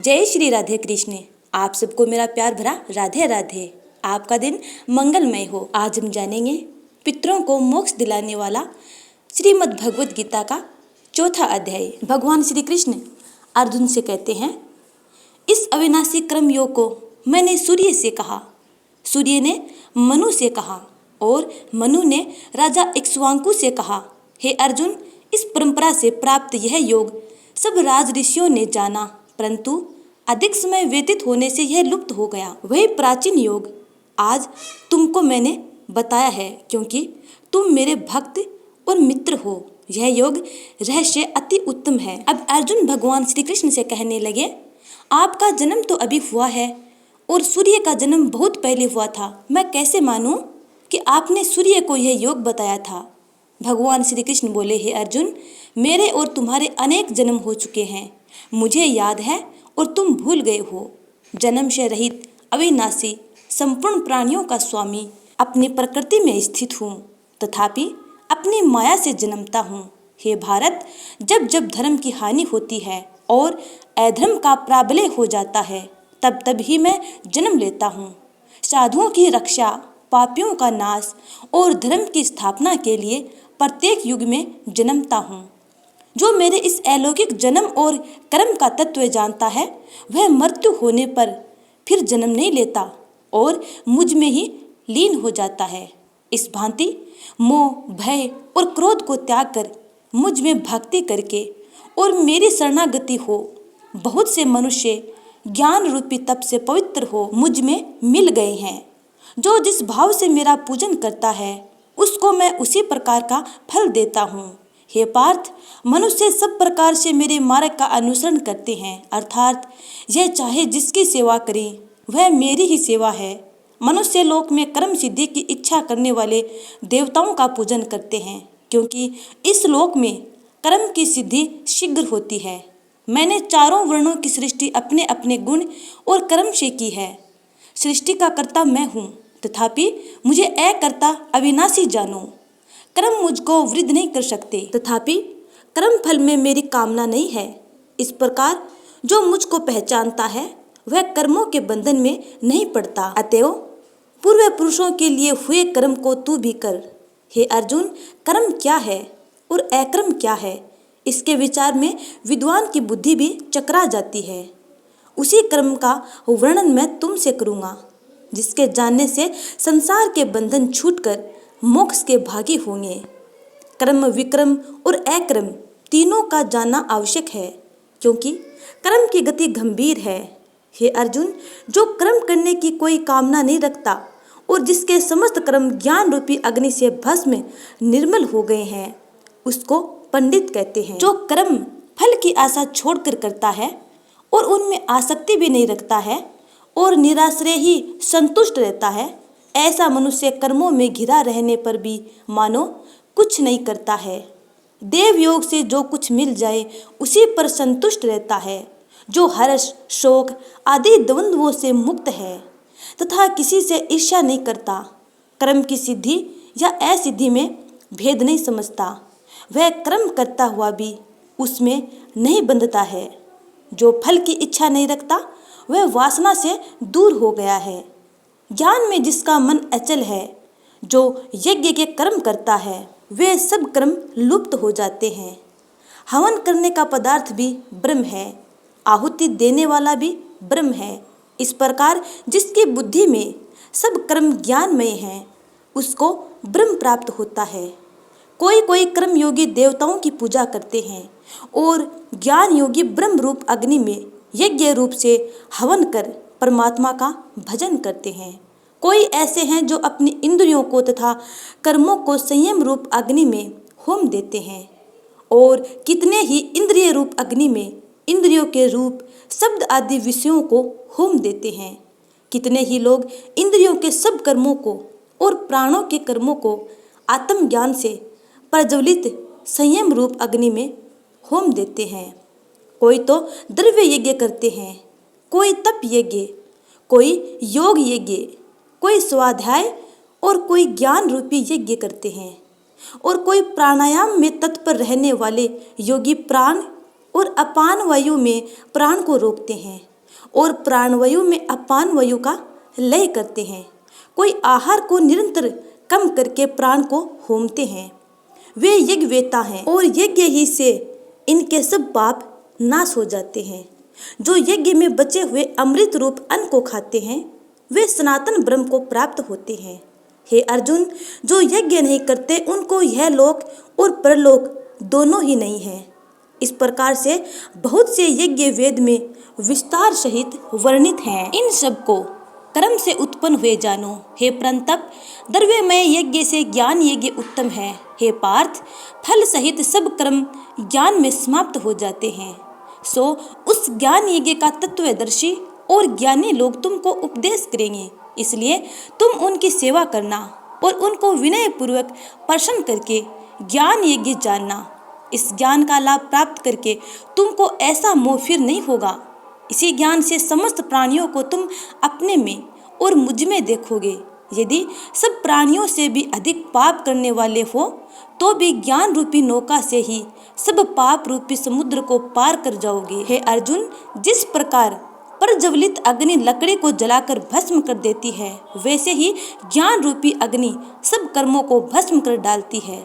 जय श्री राधे कृष्ण। आप सबको मेरा प्यार भरा राधे राधे। आपका दिन मंगलमय हो। आज हम जानेंगे पितरों को मोक्ष दिलाने वाला श्रीमद् भगवत गीता का चौथा अध्याय। भगवान श्री कृष्ण अर्जुन से कहते हैं, इस अविनाशी कर्म योग को मैंने सूर्य से कहा, सूर्य ने मनु से कहा और मनु ने राजा इक्ष्वाकु से कहा। हे अर्जुन, इस परंपरा से प्राप्त यह योग सब राज ऋषियों ने जाना, परंतु अधिक समय व्यतीत होने से यह लुप्त हो गया। वही प्राचीन योग आज तुमको मैंने बताया है, क्योंकि तुम मेरे भक्त और मित्र हो। यह योग रहस्य अति उत्तम है। अब अर्जुन भगवान श्री कृष्ण से कहने लगे, आपका जन्म तो अभी हुआ है और सूर्य का जन्म बहुत पहले हुआ था। मैं कैसे मानूं कि आपने सूर्य को यह योग बताया था। भगवान श्री कृष्ण बोले, हे अर्जुन, मेरे और तुम्हारे अनेक जन्म हो चुके हैं, मुझे याद है और तुम भूल गए हो। जन्म से रहित अविनाशी संपूर्ण प्राणियों का स्वामी अपनी प्रकृति में स्थित हूँ, तथापि अपनी माया से जन्मता हूँ। हे भारत, जब जब धर्म की हानि होती है और अधर्म का प्राबल्य हो जाता है, तब तब ही मैं जन्म लेता हूँ। साधुओं की रक्षा, पापियों का नाश और धर्म की स्थापना के लिए प्रत्येक युग में जन्मता हूँ। जो मेरे इस अलौकिक जन्म और कर्म का तत्व जानता है, वह मृत्यु होने पर फिर जन्म नहीं लेता और मुझ में ही लीन हो जाता है। इस भांति मोह, भय और क्रोध को त्याग कर मुझ में भक्ति करके और मेरी शरणागति हो, बहुत से मनुष्य ज्ञान रूपी तप से पवित्र हो मुझ में मिल गए हैं। जो जिस भाव से मेरा पूजन करता है, उसको मैं उसी प्रकार का फल देता हूँ। हे पार्थ, मनुष्य सब प्रकार से मेरे मार्ग का अनुसरण करते हैं, अर्थात यह चाहे जिसकी सेवा करें वह मेरी ही सेवा है। मनुष्य लोक में कर्म सिद्धि की इच्छा करने वाले देवताओं का पूजन करते हैं, क्योंकि इस लोक में कर्म की सिद्धि शीघ्र होती है। मैंने चारों वर्णों की सृष्टि अपने अपने गुण और कर्म से की है। सृष्टि का कर्ता मैं हूँ, तथापि मुझे अकर्ता अविनाशी जानो। कर्म मुझको वृद्ध नहीं कर सकते, तथापि कर्म फल में मेरी कामना नहीं है। इस प्रकार जो मुझको पहचानता है, वह कर्मों के बंधन में नहीं पड़ता। अतएव पूर्व पुरुषों के लिए हुए कर्म को तू भी कर। हे अर्जुन, कर्म क्या है और अकर्म क्या है, इसके विचार में विद्वान की बुद्धि भी चकरा जाती है। उसी कर्म का वर्णन मैं तुमसे करूँगा, जिसके जानने से संसार के बंधन छूटकर मोक्ष के भागी होंगे। कर्म, विक्रम और अकर्म तीनों का जानना आवश्यक है, क्योंकि कर्म की गति गंभीर है। हे अर्जुन, जो कर्म करने की कोई कामना नहीं रखता और जिसके समस्त कर्म ज्ञान रूपी अग्नि से भस्म निर्मल हो गए हैं, उसको पंडित कहते हैं। जो कर्म फल की आशा छोड़कर करता है और उनमें आसक्ति भी नहीं रखता है और निराश्रय ही संतुष्ट रहता है, ऐसा मनुष्य कर्मों में घिरा रहने पर भी मानो कुछ नहीं करता है। देव योग से जो कुछ मिल जाए उसी पर संतुष्ट रहता है, जो हर्ष, शोक आदि द्वंद्वों से मुक्त है तथा किसी से ईर्ष्या नहीं करता। कर्म की सिद्धि या असिद्धि में भेद नहीं समझता, वह कर्म करता हुआ भी उसमें नहीं बंधता है। जो फल की इच्छा नहीं रखता, वह वासना से दूर हो गया है। ज्ञान में जिसका मन अचल है, जो यज्ञ के कर्म करता है, वे सब कर्म लुप्त हो जाते हैं। हवन करने का पदार्थ भी ब्रह्म है, आहुति देने वाला भी ब्रह्म है। इस प्रकार जिसकी बुद्धि में सब कर्म ज्ञानमय हैं, उसको ब्रह्म प्राप्त होता है। कोई कोई कर्म योगी देवताओं की पूजा करते हैं और ज्ञान योगी ब्रह्म रूप अग्नि में यज्ञ रूप से हवन कर परमात्मा का भजन करते हैं। कोई ऐसे हैं जो अपनी इंद्रियों को तथा कर्मों को संयम रूप अग्नि में होम देते हैं, और कितने ही इंद्रिय रूप अग्नि में इंद्रियों के रूप, शब्द आदि विषयों को होम देते हैं। कितने ही लोग इंद्रियों के सब कर्मों को और प्राणों के कर्मों को आत्मज्ञान से प्रज्वलित संयम रूप अग्नि में होम देते हैं। कोई तो द्रव्य यज्ञ करते हैं, कोई तप यज्ञ, कोई योग यज्ञ, कोई स्वाध्याय और कोई ज्ञान रूपी यज्ञ करते हैं, और कोई प्राणायाम में तत्पर रहने वाले योगी प्राण और अपान वायु में प्राण को रोकते हैं। और प्राणवायु में अपान वायु का लय करते हैं। कोई आहार को निरंतर कम करके प्राण को होमते हैं। वे यज्ञवेता हैं और यज्ञ ही से इनके सब पाप नाश हो जाते हैं। जो यज्ञ में बचे हुए अमृत रूप अन्न को खाते हैं वे सनातन ब्रह्म को प्राप्त होते हैं। हे अर्जुन, जो यज्ञ नहीं करते उनको यह लोक और परलोक दोनों ही नहीं है। इस प्रकार से बहुत से यज्ञ वेद में विस्तार सहित वर्णित हैं। इन सब को कर्म से उत्पन्न हुए जानो। हे परंतप, द्रव्यमय यज्ञ से ज्ञान यज्ञ उत्तम है। हे पार्थ, फल सहित सब कर्म ज्ञान में समाप्त हो जाते हैं। सो उस ज्ञान यज्ञ का तत्वदर्शी और ज्ञानी लोग तुमको उपदेश करेंगे, इसलिए तुम उनकी सेवा करना और उनको विनय पूर्वक प्रसन्न करके ज्ञान यज्ञ जानना। इस ज्ञान का लाभ प्राप्त करके तुमको ऐसा मोह फिर नहीं होगा। इसी ज्ञान से समस्त प्राणियों को तुम अपने में और मुझ में देखोगे। यदि सब प्राणियों से भी अधिक पाप करने वाले हो तो भी ज्ञान रूपी नौका से ही सब पाप रूपी समुद्र को पार कर जाओगे। हे अर्जुन, जिस प्रकार प्रज्वलित अग्नि लकड़ी को जलाकर भस्म कर देती है, वैसे ही ज्ञान रूपी अग्नि सब कर्मों को भस्म कर डालती है।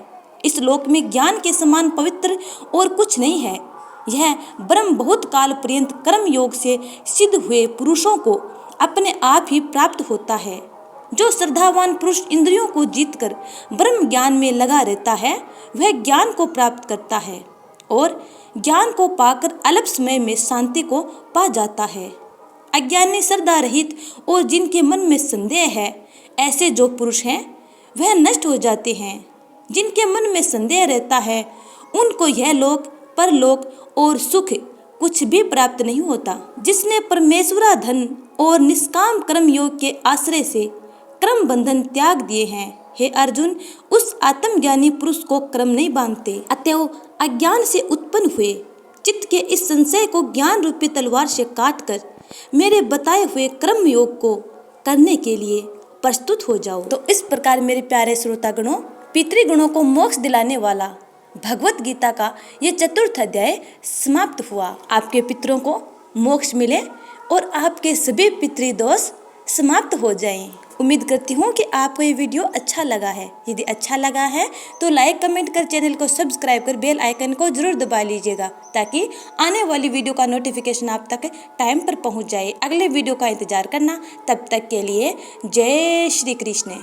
इस लोक में ज्ञान के समान पवित्र और कुछ नहीं है। यह ब्रह्म बहुत काल पर्यंत कर्म योग से सिद्ध हुए पुरुषों को अपने आप ही प्राप्त होता है। जो श्रद्धावान पुरुष इंद्रियों को जीतकर ब्रह्म ज्ञान में लगा रहता है वह ज्ञान को प्राप्त करता है और ज्ञान को पाकर अल्प समय में शांति को पा जाता है। अज्ञानी, श्रद्धा रहित और जिनके मन में संदेह है, ऐसे जो पुरुष हैं वह नष्ट हो जाते हैं। जिनके मन में संदेह रहता है उनको यह लोक, परलोक और सुख कुछ भी प्राप्त नहीं होता। जिसने परमेश्वराधन और निष्काम कर्म योग के आश्रय से कर्म बंधन त्याग दिए हैं, हे अर्जुन, उस आत्मज्ञानी पुरुष को कर्म नहीं बांधते। अतएव अज्ञान से उत्पन्न हुए चित्त के इस संशय को ज्ञान रूपी तलवार से काटकर मेरे बताए हुए कर्म योग को करने के लिए प्रस्तुत हो जाओ। तो इस प्रकार मेरे प्यारे श्रोतागणों, पितृगुणों को मोक्ष दिलाने वाला भगवत गीता का ये चतुर्थ अध्याय समाप्त हुआ। आपके पितरों को मोक्ष मिले और आपके सभी पितृदोष समाप्त हो जाएं। उम्मीद करती हूँ कि आपको ये वीडियो अच्छा लगा है। यदि अच्छा लगा है तो लाइक कमेंट कर चैनल को सब्सक्राइब कर बेल आइकन को जरूर दबा लीजिएगा ताकि आने वाली वीडियो का नोटिफिकेशन आप तक टाइम पर पहुँच जाए। अगले वीडियो का इंतजार करना। तब तक के लिए जय श्री कृष्ण।